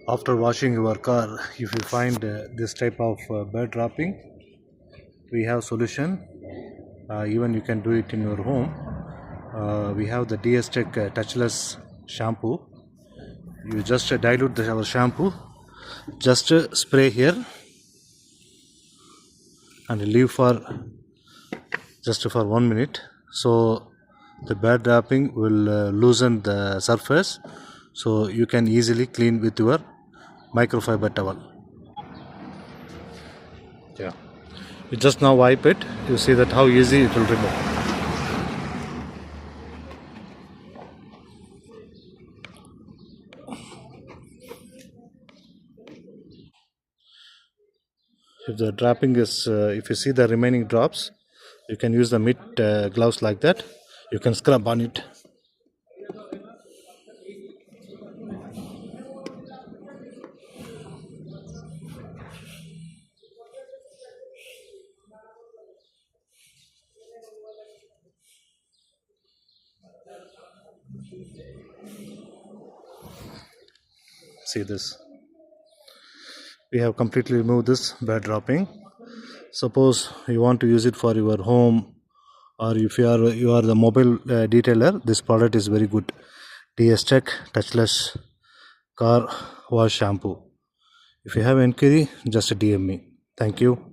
After washing your car, if you find this type of bed dropping, we have solution. Even you can do it in your home. We have the DS Tech Touchless Shampoo. You just dilute our shampoo, just spray here and leave for just for 1 minute, so the bed wrapping will loosen the surface, so you can easily clean with your microfiber towel. Yeah, you just now wipe it, you see that how easy it will remove. If the dropping is if you see the remaining drops, you can use the mitt gloves like that. You can scrub on it. See this, we have completely removed this bed dropping. Suppose you want to use it for your home, or if you are the mobile detailer, this product is very good. DS Tech Touchless Car Wash Shampoo. If you have inquiry, just DM me. Thank you.